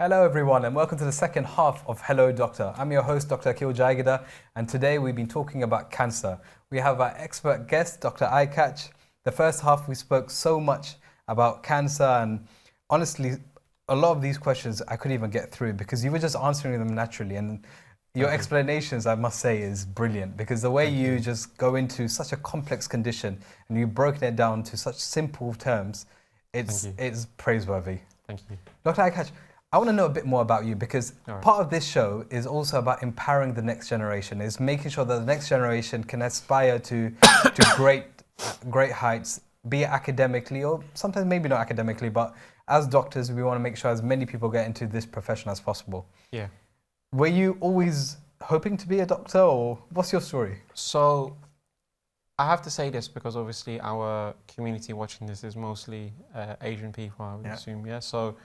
Hello everyone and welcome to the second half of Hello Doctor. I'm your host Dr. Jaigirdar, and today we've been talking about cancer. We have our expert guest Dr. Aikash. The first half we spoke so much about cancer, and honestly a lot of these questions I couldn't even get through because you were just answering them naturally, and your explanations, I must say, is brilliant because the way you just go into such a complex condition and you've broken it down to such simple terms, it's praiseworthy. Thank you. Dr. Aikash, I want to know a bit more about you because part of this show is also about empowering the next generation, is making sure that the next generation can aspire to great heights, be it academically or sometimes maybe not academically, but as doctors, we want to make sure as many people get into this profession as possible. Yeah. Were you always hoping to be a doctor, or what's your story? So I have to say this because obviously our community watching this is mostly Asian people, I would assume. Yeah. So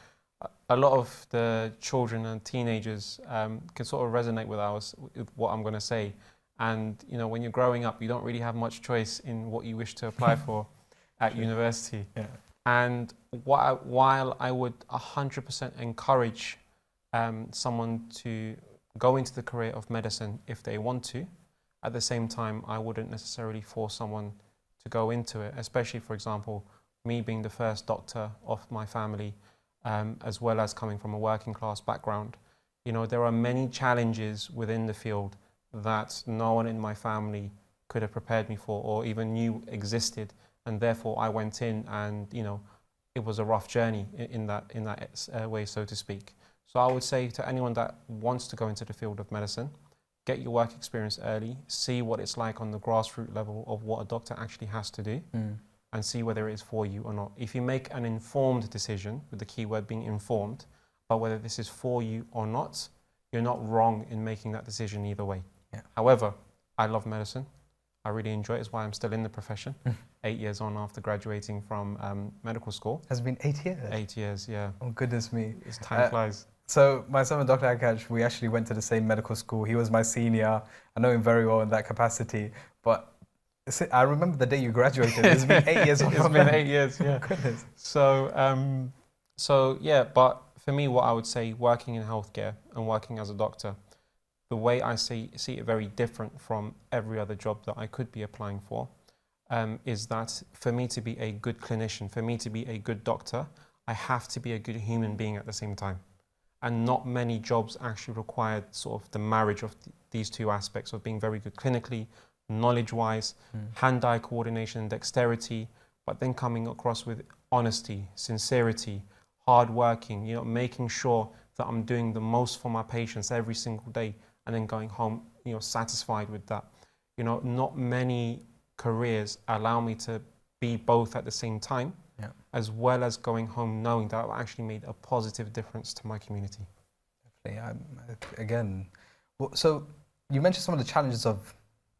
a lot of the children and teenagers can sort of resonate with what I'm going to say. And you know, when you're growing up, you don't really have much choice in what you wish to apply for at university. Yeah. And while I would 100% encourage someone to go into the career of medicine if they want to, at the same time, I wouldn't necessarily force someone to go into it, especially, for example, me being the first doctor of my family, as well as coming from a working class background. You know, there are many challenges within the field that no one in my family could have prepared me for or even knew existed, and therefore I went in, and you know, it was a rough journey in that way, so to speak. So I would say to anyone that wants to go into the field of medicine, get your work experience early, see what it's like on the grassroots level of what a doctor actually has to do, and see whether it is for you or not. If you make an informed decision, with the key word being informed, about whether this is for you or not, you're not wrong in making that decision either way. Yeah. However, I love medicine. I really enjoy it. It's why I'm still in the profession, 8 years on after graduating from medical school. Has it been 8 years? 8 years, yeah. Oh goodness me. It's time flies. So myself and Dr. Aikash, we actually went to the same medical school. He was my senior. I know him very well in that capacity. But I remember the day you graduated. It's been 8 years. It's been 8 years, yeah. Goodness. So yeah, but for me, what I would say, working in healthcare and working as a doctor, the way I see it very different from every other job that I could be applying for, is that for me to be a good clinician, for me to be a good doctor, I have to be a good human being at the same time. And not many jobs actually require sort of the marriage of these two aspects of being very good clinically, knowledge-wise, hand-eye coordination and dexterity, but then coming across with honesty, sincerity, hard working, you know, making sure that I'm doing the most for my patients every single day, and then going home, you know, satisfied with that. You know, not many careers allow me to be both at the same time, as well as going home knowing that I've actually made a positive difference to my community. Again, so you mentioned some of the challenges of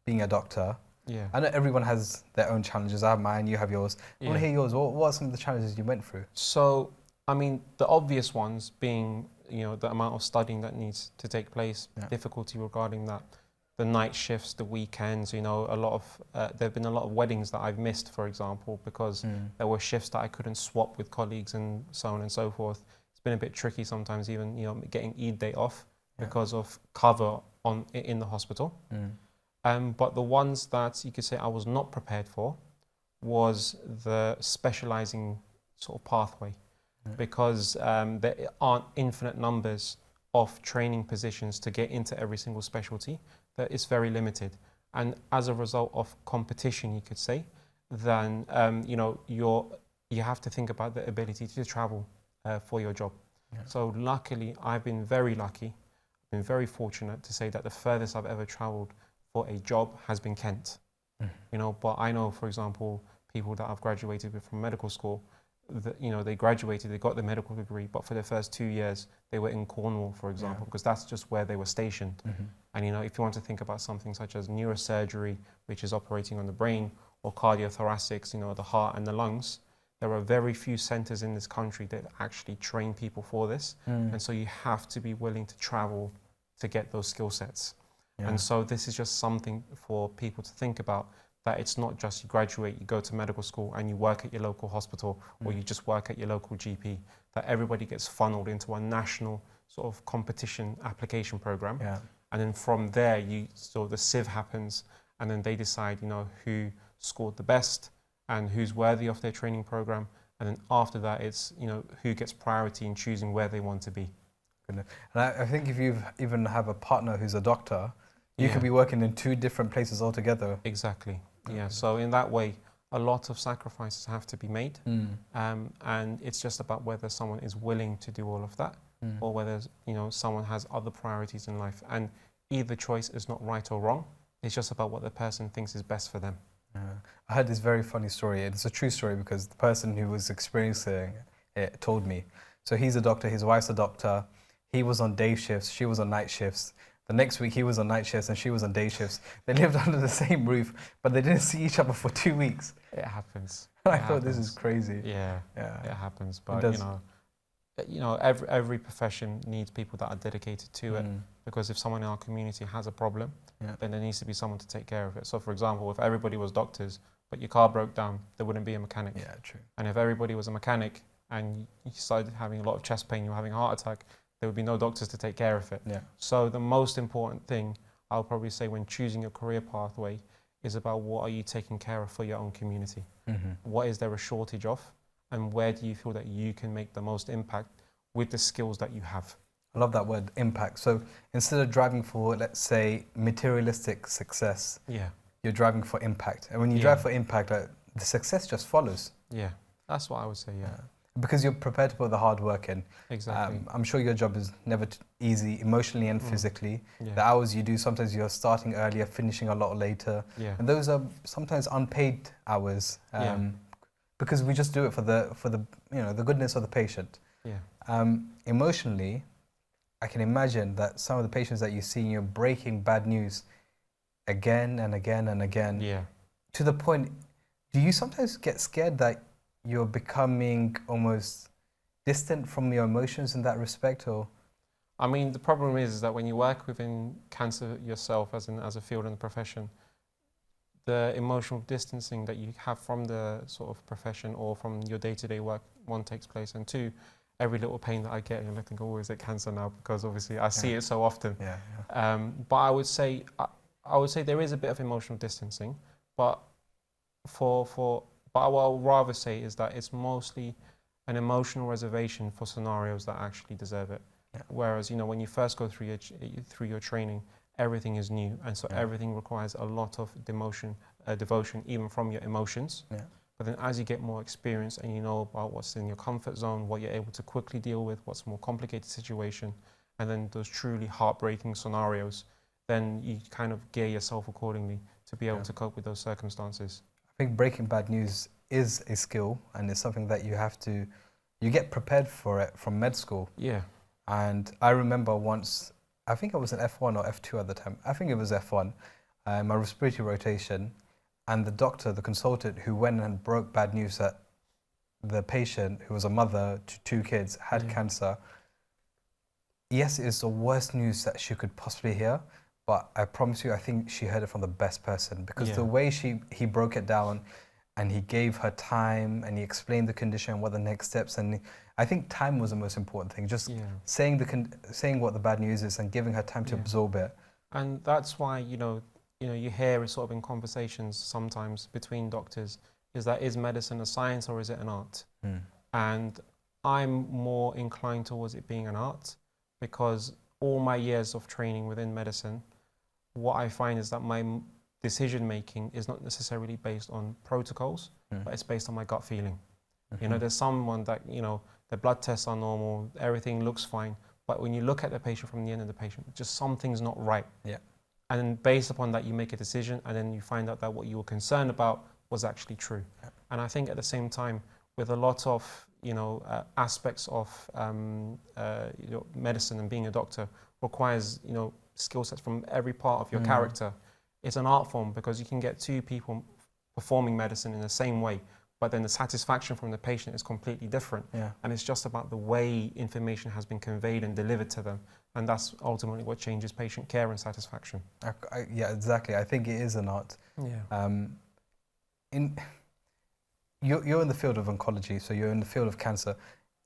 being a doctor. Yeah. I know everyone has their own challenges. I have mine, you have yours. I want to hear yours. What are some of the challenges you went through? So, I mean, the obvious ones being, you know, the amount of studying that needs to take place, difficulty regarding that, the night shifts, the weekends, you know, there have been a lot of weddings that I've missed, for example, because there were shifts that I couldn't swap with colleagues and so on and so forth. It's been a bit tricky sometimes, even, you know, getting Eid day off because of cover in the hospital. But the ones that you could say I was not prepared for was the specializing sort of pathway, because there aren't infinite numbers of training positions to get into every single specialty. That is very limited, and as a result of competition, you could say, then you know, you have to think about the ability to travel for your job. So luckily, I've been very lucky, I've been very fortunate to say that the furthest I've ever traveled for a job has been Kent. You know, but I know, for example, people that I've graduated with from medical school, you know, they graduated, they got the medical degree, but for the first 2 years, they were in Cornwall, for example, because that's just where they were stationed. And, you know, if you want to think about something such as neurosurgery, which is operating on the brain, or cardiothoracics, you know, the heart and the lungs, there are very few centers in this country that actually train people for this. And so you have to be willing to travel to get those skill sets. And so this is just something for people to think about, that it's not just you graduate, you go to medical school and you work at your local hospital, or you just work at your local GP, that everybody gets funneled into a national sort of competition application program. Yeah. And then from there, so the sieve happens, and then they decide, who scored the best and who's worthy of their training program. And then after that, it's, who gets priority in choosing where they want to be. And I think if you even have a partner who's a doctor, you could be working in 2 different places altogether. Exactly. Yeah. So in that way, a lot of sacrifices have to be made. And it's just about whether someone is willing to do all of that or whether, someone has other priorities in life. And either choice is not right or wrong. It's just about what the person thinks is best for them. I heard this very funny story. It's a true story because the person who was experiencing it told me. So he's a doctor, his wife's a doctor. He was on day shifts, she was on night shifts. The next week he was on night shifts and she was on day shifts. They lived under the same roof, but they didn't see each other for 2 weeks. It happens. I thought this is crazy. Yeah, it happens. But every profession needs people that are dedicated to it. Because if someone in our community has a problem, then there needs to be someone to take care of it. So for example, if everybody was doctors, but your car broke down, there wouldn't be a mechanic. Yeah, true. And if everybody was a mechanic and you started having a lot of chest pain, you were having a heart attack, there would be no doctors to take care of it. Yeah. So the most important thing, I'll probably say when choosing your career pathway, is about what are you taking care of for your own community? What is there a shortage of? And where do you feel that you can make the most impact with the skills that you have? I love that word, impact. So instead of driving for, let's say, materialistic success, you're driving for impact. And when you drive for impact, the success just follows. Yeah, that's what I would say, Because you're prepared to put the hard work in. Exactly. I'm sure your job is never easy, emotionally and physically. The hours you do, sometimes you're starting earlier, finishing a lot later. And those are sometimes unpaid hours. Because we just do it for the goodness of the patient. Emotionally, I can imagine that some of the patients that you see, you're breaking bad news again and again and again. To the point, do you sometimes get scared that you're becoming almost distant from your emotions in that respect, or? I mean, the problem is that when you work within cancer yourself as a field and a profession, the emotional distancing that you have from the sort of profession or from your day-to-day work, one, takes place, and two, every little pain that I get, and I think, oh, is it cancer now? Because obviously I see it so often. But I would say there is a bit of emotional distancing, but what I would rather say is that it's mostly an emotional reservation for scenarios that actually deserve it. Whereas, when you first go through your training, everything is new, and so everything requires a lot of devotion, even from your emotions. But then as you get more experience and you know about what's in your comfort zone, what you're able to quickly deal with, what's a more complicated situation, and then those truly heartbreaking scenarios, then you kind of gear yourself accordingly to be able to cope with those circumstances. I think breaking bad news is a skill, and it's something that you get prepared for it from med school. And I remember once, I think I was in F1 or F2 at the time. I think it was F1, my respiratory rotation. And the doctor, the consultant who went and broke bad news that the patient, who was a mother to 2 kids, had cancer. Yes, it's the worst news that she could possibly hear, but I promise you, I think she heard it from the best person, because the way he broke it down, and he gave her time, and he explained the condition and what the next steps, and I think time was the most important thing, just saying what the bad news is and giving her time to absorb it. And that's why, you hear it sort of in conversations sometimes between doctors, is medicine a science or is it an art? And I'm more inclined towards it being an art, because all my years of training within medicine, what I find is that my decision making is not necessarily based on protocols, but it's based on my gut feeling. There's someone that, their blood tests are normal, everything looks fine, but when you look at the patient from the end of the patient, just something's not right. And then based upon that, you make a decision, and then you find out that what you were concerned about was actually true. And I think at the same time, with a lot of aspects of medicine and being a doctor requires skill sets from every part of your character. It's an art form, because you can get 2 people performing medicine in the same way, but then the satisfaction from the patient is completely different. And it's just about the way information has been conveyed and delivered to them. And that's ultimately what changes patient care and satisfaction. Yeah, exactly. I think it is an art. You're in the field of oncology, so you're in the field of cancer.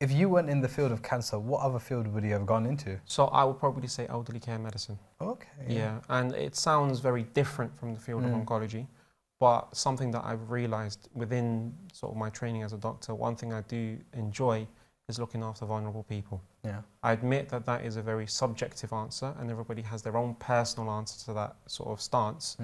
If you weren't in the field of cancer, what other field would you have gone into? So I would probably say elderly care medicine. Okay. Yeah, and it sounds very different from the field of oncology, but something that I've realized within sort of my training as a doctor, one thing I do enjoy is looking after vulnerable people. Yeah. I admit that that is a very subjective answer, and everybody has their own personal answer to that sort of stance.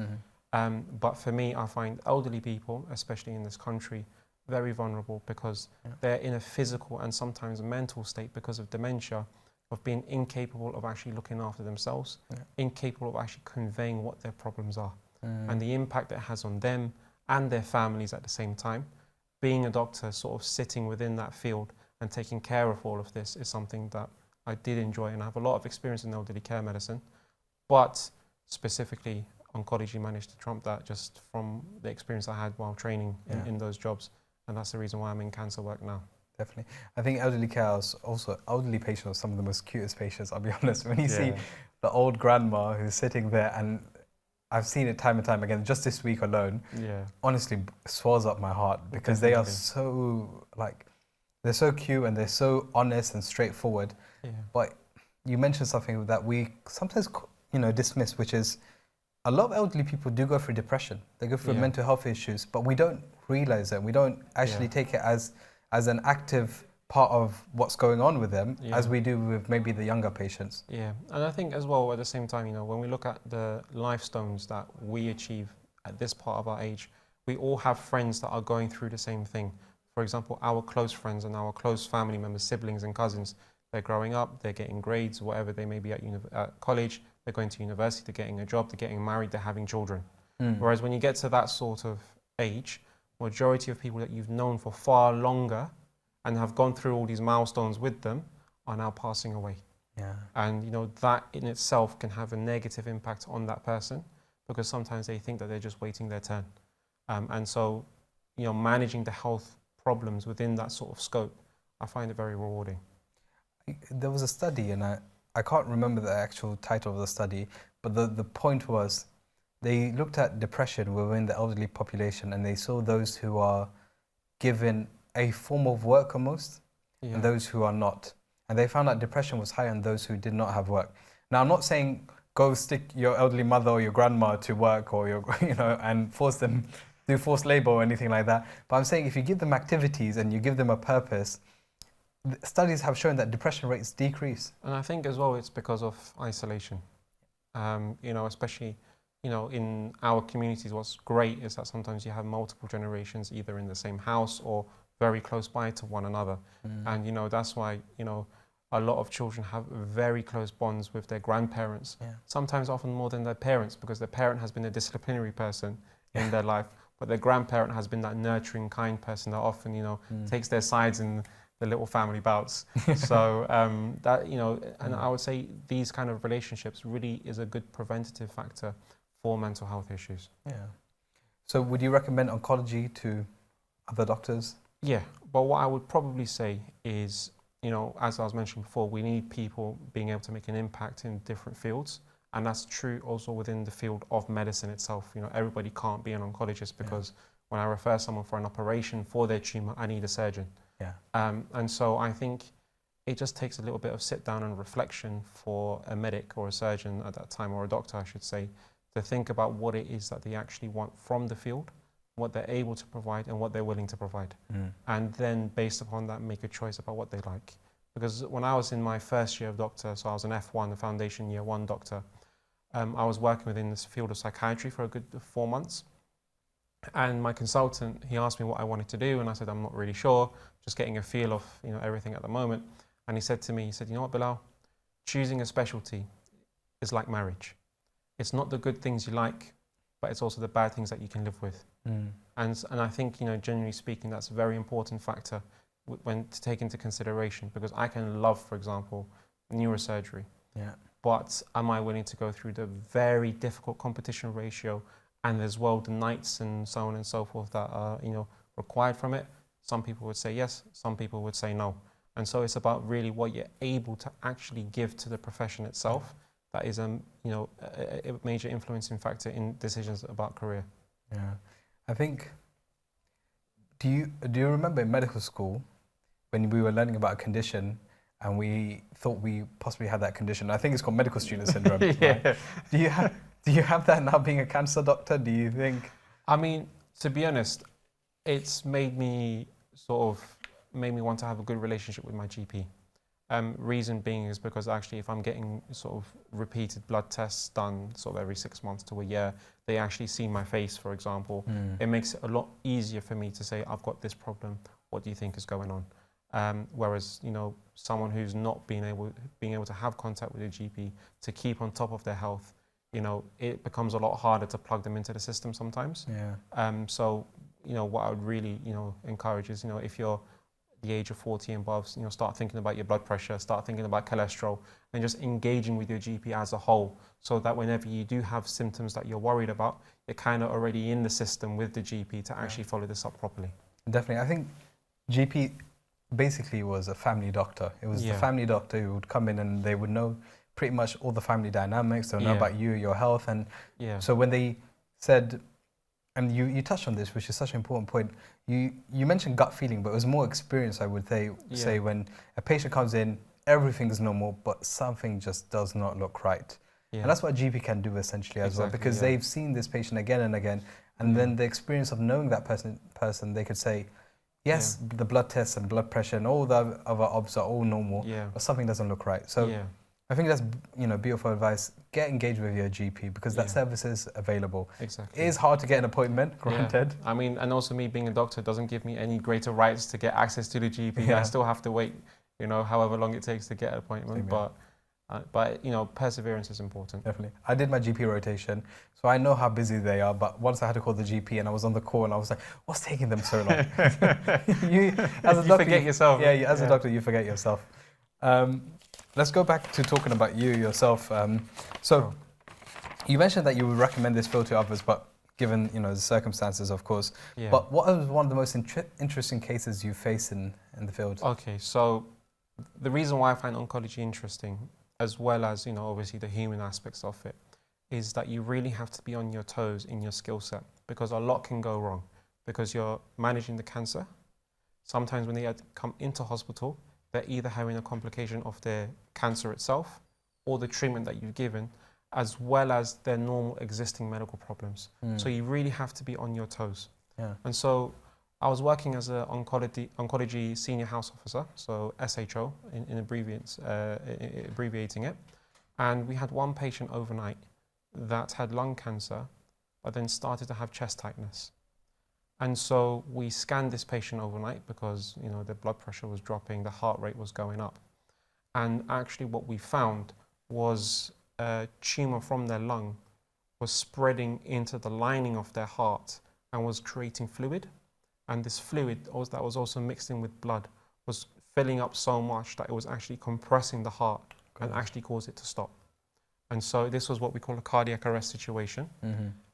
But for me, I find elderly people, especially in this country, very vulnerable because they're in a physical and sometimes a mental state because of dementia, of being incapable of actually looking after themselves, incapable of actually conveying what their problems are, and the impact it has on them and their families at the same time. Being a doctor, sort of sitting within that field and taking care of all of this is something that I did enjoy, and I have a lot of experience in elderly care medicine, but specifically oncology managed to trump that just from the experience I had while training in those jobs, and that's the reason why I'm in cancer work now. Definitely. I think elderly care is also, elderly patients are some of the most cutest patients, I'll be honest. When you see the old grandma who's sitting there, and I've seen it time and time again, just this week alone, honestly swells up my heart because they are so, like, they're so cute and they're so honest and straightforward. But you mentioned something that we sometimes, dismiss, which is a lot of elderly people do go through depression. They go through mental health issues, but we don't realize it. We don't actually take it as an active part of what's going on with them as we do with maybe the younger patients. Yeah, and I think as well at the same time, when we look at the lifestones that we achieve at this part of our age, we all have friends that are going through the same thing. For example, our close friends and our close family members, siblings and cousins, they're growing up, they're getting grades, whatever they may be at college, they're going to university, they're getting a job, they're getting married, they're having children. Whereas when you get to that sort of age, majority of people that you've known for far longer and have gone through all these milestones with them are now passing away. And that in itself can have a negative impact on that person because sometimes they think that they're just waiting their turn. And so, managing the health problems within that sort of scope, I find it very rewarding. There was a study, and I can't remember the actual title of the study, but the point was they looked at depression within the elderly population, and they saw those who are given a form of work almost, and those who are not. And they found that depression was higher in those who did not have work. Now, I'm not saying go stick your elderly mother or your grandma to work or and force them do forced labor or anything like that. But I'm saying if you give them activities and you give them a purpose, studies have shown that depression rates decrease. And I think as well it's because of isolation. Especially, in our communities, what's great is that sometimes you have multiple generations either in the same house or very close by to one another. And, that's why, a lot of children have very close bonds with their grandparents, sometimes often more than their parents, because their parent has been a disciplinary person in their life, but their grandparent has been that nurturing, kind person that often, takes their sides in the little family bouts. So and I would say these kind of relationships really is a good preventative factor for mental health issues. So would you recommend oncology to other doctors? Yeah, but what I would probably say is, as I was mentioning before, we need people being able to make an impact in different fields. And that's true also within the field of medicine itself. Everybody can't be an oncologist because when I refer someone for an operation for their tumor, I need a surgeon. And so I think it just takes a little bit of sit down and reflection for a medic or a surgeon at that time, or a doctor, I should say, to think about what it is that they actually want from the field, what they're able to provide and what they're willing to provide. And then based upon that, make a choice about what they like. Because when I was in my first year of doctor, so I was an F1, a foundation year 1 doctor, I was working within this field of psychiatry for a good 4 months. And my consultant, he asked me what I wanted to do, and I said, I'm not really sure, just getting a feel of everything at the moment. And he said to me, you know what, Bilal, choosing a specialty is like marriage. It's not the good things you like, but it's also the bad things that you can live with. And I think, generally speaking, that's a very important factor when to take into consideration, because I can love, for example, neurosurgery. But am I willing to go through the very difficult competition ratio and as well the nights and so on and so forth that are required from it? Some people would say yes, some people would say no. And so it's about really what you're able to actually give to the profession itself. That is a major influencing factor in decisions about career. I think, do you remember in medical school, when we were learning about a condition and we thought we possibly had that condition. I think it's called medical student syndrome. Yeah. Right? Do you have that now being a cancer doctor? Do you think? I mean, to be honest, it's made me want to have a good relationship with my GP. Reason being is because actually if I'm getting sort of repeated blood tests done sort of every 6 months to a year, they actually see my face, for example. It makes it a lot easier for me to say, I've got this problem, what do you think is going on? Whereas, you know, someone who's not being able to have contact with a GP to keep on top of their health, you know, it becomes a lot harder to plug them into the system sometimes. Yeah. So, you know, what I would really, you know, encourage is, you know, if you're the age of 40 and above, you know, start thinking about your blood pressure, start thinking about cholesterol, and just engaging with your GP as a whole, so that whenever you do have symptoms that you're worried about, you're kind of already in the system with the GP to actually follow this up properly. Definitely. I think GP basically was a family doctor. It was the family doctor who would come in and they would know pretty much all the family dynamics. They'll know about you, your health. And so when they said, and you touched on this, which is such an important point, you mentioned gut feeling, but it was more experience, I would say when a patient comes in, everything's normal, but something just does not look right. And that's what a GP can do essentially as well, because they've seen this patient again and again, and then the experience of knowing that person, they could say, yes, the blood tests and blood pressure and all the other obs are all normal, but something doesn't look right. So I think that's, you know, beautiful advice. Get engaged with your GP because that service is available. Exactly. It is hard to get an appointment, granted. I mean, and also me being a doctor doesn't give me any greater rights to get access to the GP. I still have to wait, you know, however long it takes to get an appointment. But you know, perseverance is important. Definitely. I did my GP rotation, so I know how busy they are. But once I had to call the GP and I was on the call and I was like, what's taking them so long? you forget yourself. Yeah, as a doctor, you forget yourself. Let's go back to talking about you yourself. So you mentioned that you would recommend this field to others, but given, you know, the circumstances, of course. But what was one of the most interesting cases you faced in the field? Okay, so the reason why I find oncology interesting, as well as, you know, obviously the human aspects of it, is that you really have to be on your toes in your skill set, because a lot can go wrong because you're managing the cancer. Sometimes when they come into hospital, they're either having a complication of their cancer itself or the treatment that you've given, as well as their normal existing medical problems. So you really have to be on your toes. And so I was working as an oncology senior house officer, so SHO in abbreviating it. And we had one patient overnight that had lung cancer, but then started to have chest tightness. And so we scanned this patient overnight because, you know, the blood pressure was dropping, the heart rate was going up. And actually what we found was a tumor from their lung was spreading into the lining of their heart and was creating fluid. And this fluid that was also mixed in with blood was filling up so much that it was actually compressing the heart and actually caused it to stop. And so this was what we call a cardiac arrest situation.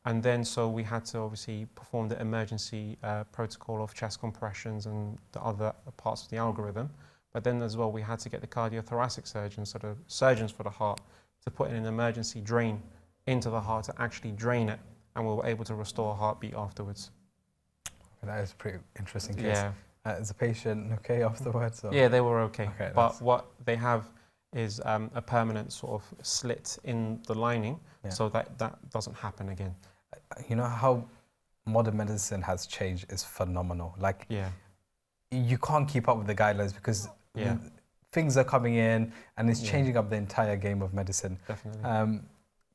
And then so we had to obviously perform the emergency protocol of chest compressions and the other parts of the algorithm. But then as well, we had to get the cardiothoracic surgeons, so the surgeons for the heart, to put in an emergency drain into the heart to actually drain it. And we were able to restore a heartbeat afterwards. That is a pretty interesting case. Is the patient okay afterwards? Or? Yeah, they were okay. But what they have is a permanent sort of slit in the lining so that doesn't happen again. You know how modern medicine has changed is phenomenal. Like, you can't keep up with the guidelines because things are coming in and it's changing up the entire game of medicine. Definitely.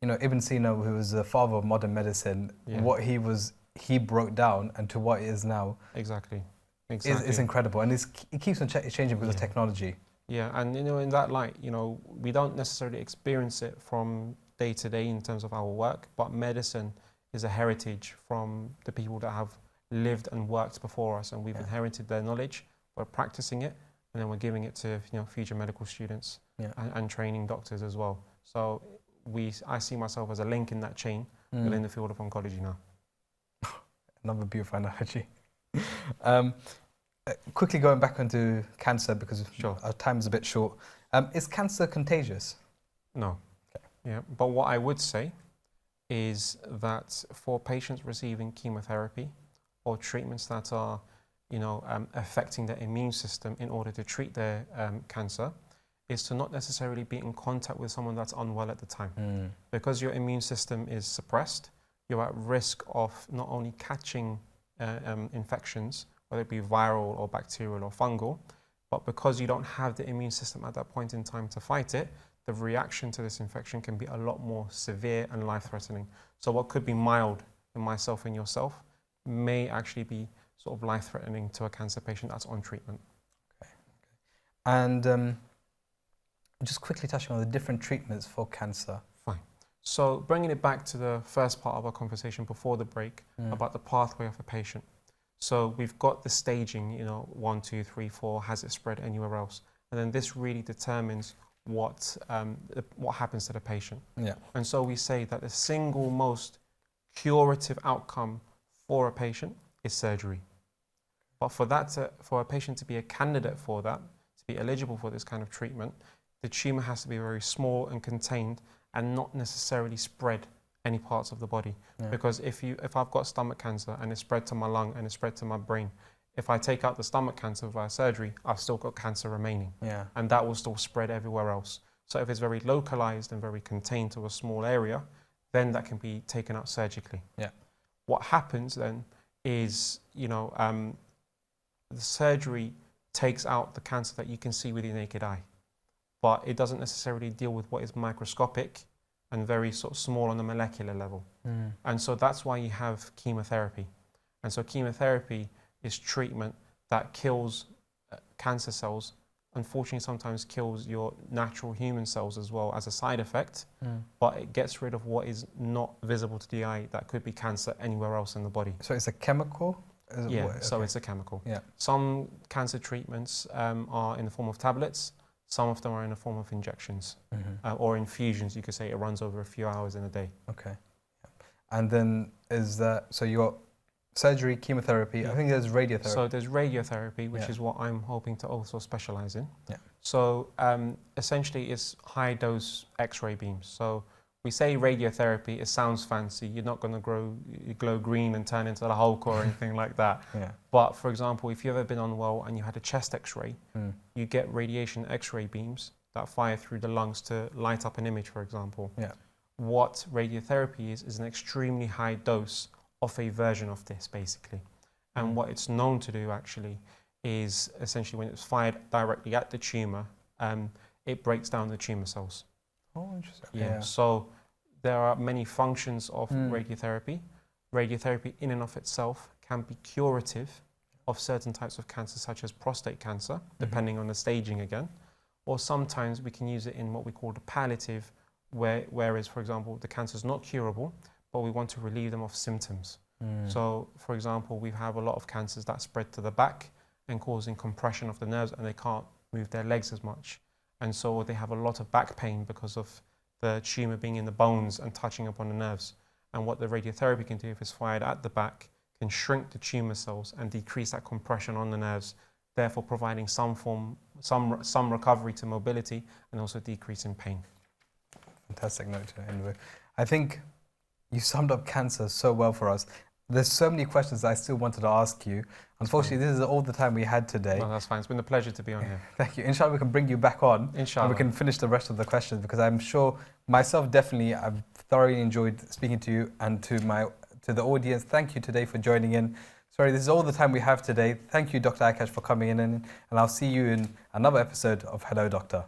You know, Ibn Sina, who was the father of modern medicine, what he broke down and to what it is now. Exactly. Is incredible, and it keeps on changing because of technology. Yeah, and you know, in that light, you know, we don't necessarily experience it from day to day in terms of our work, but medicine is a heritage from the people that have lived and worked before us, and we've inherited their knowledge. We're practicing it, and then we're giving it to, you know, future medical students and training doctors as well. So I see myself as a link in that chain within the field of oncology now. Another beautiful analogy. Quickly going back onto cancer because our time is a bit short. Is cancer contagious? No. Yeah, but what I would say is that for patients receiving chemotherapy or treatments that are affecting their immune system in order to treat their cancer is to not necessarily be in contact with someone that's unwell at the time. Because your immune system is suppressed, you're at risk of not only catching infections, whether it be viral or bacterial or fungal, but because you don't have the immune system at that point in time to fight it, the reaction to this infection can be a lot more severe and life-threatening. So what could be mild in myself and yourself may actually be sort of life-threatening to a cancer patient that's on treatment. Okay. And just quickly touching on the different treatments for cancer. Fine. So bringing it back to the first part of our conversation before the break about the pathway of a patient. So we've got the staging, 1, 2, 3, 4, has it spread anywhere else? And then this really determines what happens to the patient. Yeah. And so we say that the single most curative outcome for a patient is surgery. But for a patient to be a candidate for that, to be eligible for this kind of treatment, the tumor has to be very small and contained and not necessarily spread any parts of the body. Yeah. Because if I've got stomach cancer and it's spread to my lung and it's spread to my brain, if I take out the stomach cancer via surgery, I've still got cancer remaining. Yeah. And that will still spread everywhere else. So if it's very localized and very contained to a small area, then that can be taken out surgically. Yeah. What happens then is, the surgery takes out the cancer that you can see with your naked eye, but it doesn't necessarily deal with what is microscopic and very sort of small on the molecular level. And so that's why you have chemotherapy. And so chemotherapy is treatment that kills cancer cells, unfortunately sometimes kills your natural human cells as well as a side effect, but it gets rid of what is not visible to the eye that could be cancer anywhere else in the body. So it's a chemical? So it's a chemical. Yeah. Some cancer treatments are in the form of tablets. Some of them are in the form of injections or infusions. You could say it runs over a few hours in a day. Okay. Yeah. And then so you got surgery, chemotherapy, I think there's radiotherapy. So there's radiotherapy, which is what I'm hoping to also specialize in. Yeah. So essentially it's high dose X-ray beams. So we say radiotherapy, it sounds fancy. You're not going to glow green and turn into the Hulk or anything like that. Yeah. But for example, if you've ever been unwell and you had a chest X-ray, you get radiation X-ray beams that fire through the lungs to light up an image, for example. Yeah. What radiotherapy is an extremely high dose of a version of this, basically. And what it's known to do actually is essentially when it's fired directly at the tumor, it breaks down the tumor cells. Oh, interesting. Yeah. So there are many functions of radiotherapy. Radiotherapy in and of itself can be curative of certain types of cancer, such as prostate cancer, depending on the staging again. Or sometimes we can use it in what we call the palliative, whereas, for example, the cancer is not curable, but we want to relieve them of symptoms. So, for example, we have a lot of cancers that spread to the back and causing compression of the nerves, and they can't move their legs as much. And so they have a lot of back pain because of the tumor being in the bones and touching upon the nerves. And what the radiotherapy can do, if it's fired at the back, can shrink the tumor cells and decrease that compression on the nerves, therefore providing some recovery to mobility and also decrease in pain. Fantastic note to end with. I think you summed up cancer so well for us. There's so many questions I still wanted to ask you. Unfortunately, this is all the time we had today. No, that's fine. It's been a pleasure to be on here. Thank you. Inshallah, we can bring you back on. Inshallah. And we can finish the rest of the questions, because I'm sure myself, definitely, I've thoroughly enjoyed speaking to you and to the audience. Thank you today for joining in. Sorry, this is all the time we have today. Thank you, Dr. Aikash, for coming in, and I'll see you in another episode of Hello, Doctor.